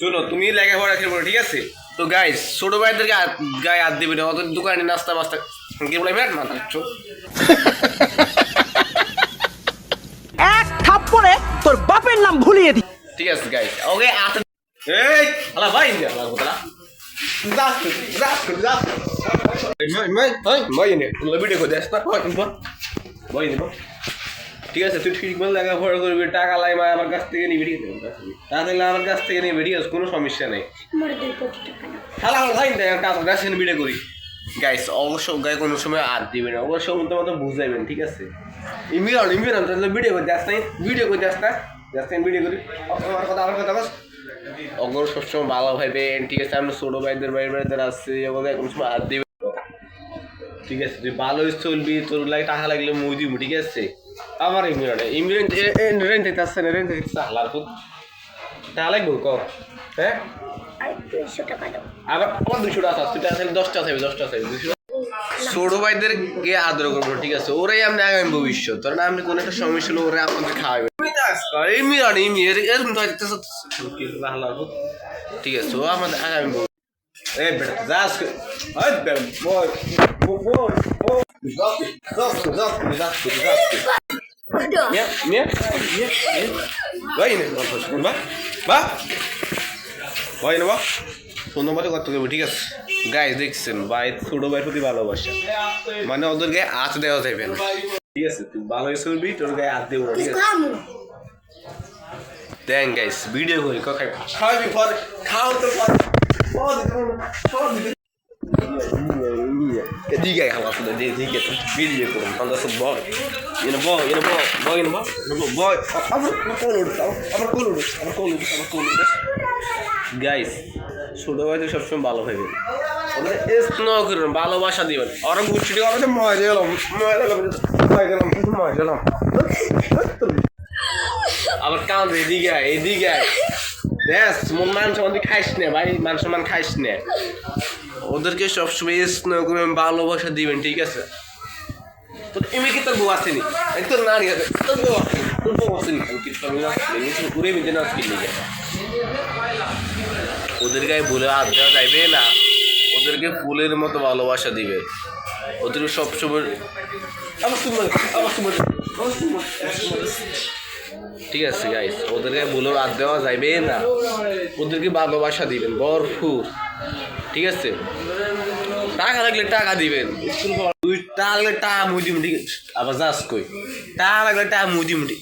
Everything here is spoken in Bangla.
শোনো তুমি লেখাপড়া খেলবো ঠিক আছে তো গাইস ছোট ভাইদেরকে গায়ে হাত দিবে না অত দোকানে নাস্তা মাস্তা কি বলে ব্যাট মাথা এক থাপ্পড়ে তোর বাপের নাম ভুলিয়ে দি। ঠিক আছে গাইস ওকে আতে এই হালা ভাই ইন্ডিয়া হালা কথা ভিডিও করে দেখ না ঠিক আছে তুই ঠিক বলে লেখাপড়া করবি টাকা লাই মা আমার কাছ থেকে নিবি টাকা দিলে আমার কাছ থেকে নিবি ঠিক আছে কোনো সমস্যা নেই হালা ভাই কাজ ভিডিও করি গাইস অবশ্য গায়ে কোনো সময় আর দিবে না অবশ্য মতো বুঝাইবেন ঠিক আছে ইমিরান তাহলে ভিডিও করে যাস নাই ভিডিও করে যাস না ভিডিও করি আমার কথা বাস অগর সবসময় ভালো ভাইবেন ঠিক আছে আমরা ছোটো ভাইদের বাড়িদের আসছে ওকে কোনো সময় আর দিবে ঠিক আছে তুই ভালো চলবি তোর লাগে টাকা লাগলে মুই দিব ঠিক আছে আমার ইমিরান রেন্ট দিতে আসছে না রেন্ট দিতে হালার খুব টাকা লাগবে ক হ্যাঁ আবার আমার 200 টাকা আছে 10টা আছে 200 ছোট ভাইদেরকে আদর করবো ঠিক আছে ওরাই আপনি আগামী ভবিষ্যৎ ধরেন আপনি কোনো একটা সমস্যা হলে ওরা আপনাদের খাওয়াবে ঠিক আছে ও আমাদের আগামী ধন্যবাদ করতে দেবো ঠিক আছে গাইস দেখছেন ভাই ছোট ভাইয়ের প্রতি ভালোবাসা মানে ওদের গায়ে হাত দেওয়া যাবে না ঠিক আছে তুই ভালো চলবি তোর গায়ে হাত দেবো ঠিক আছে দেন গাইস ভিডিও করি খাওয়াবি পর খাও তো দিকে খাওয়া শুধু দিকে ভিডিও করুন পঞ্চাশ বয় বয় গাইস ছোট ভাই তো সবসময় ভালো ভাইবেন ওদের স্নেহ করবেন ভালোবাসা দিবেন ওরা গুছিটি আমাদের মজা গেলাম আবার কান এদিকে দেখ মন মান সম্মান খাইস না ভাই মান সম্মান খাইস না ওদেরকে সবসময় স্নেহ করবেন ভালোবাসা দিবেন ঠিক আছে তো এমনি কি তোর বউ আসেনি তোর নারী আছে তোর বউ আসেনি ঘুরে মিজে না কিনে ওদের গায়ে ভুলে হাত দেওয়া যাইবে না ওদেরকে ফুলের মতো ভালোবাসা দিবে ওদেরকে সবসময় ঠিক আছে গাইস ওদের গায়ে ভুলে হাত দেওয়া যাইবে না ওদেরকে ভালোবাসা দিবেন ভরপুর ঠিক আছে টাকা লাগলে টাকা দিবেন তুই টাকা লাগলে টাকা মুদি মুটি আবার যাস কই টাকা লাগলে টাকা মুদি মুটি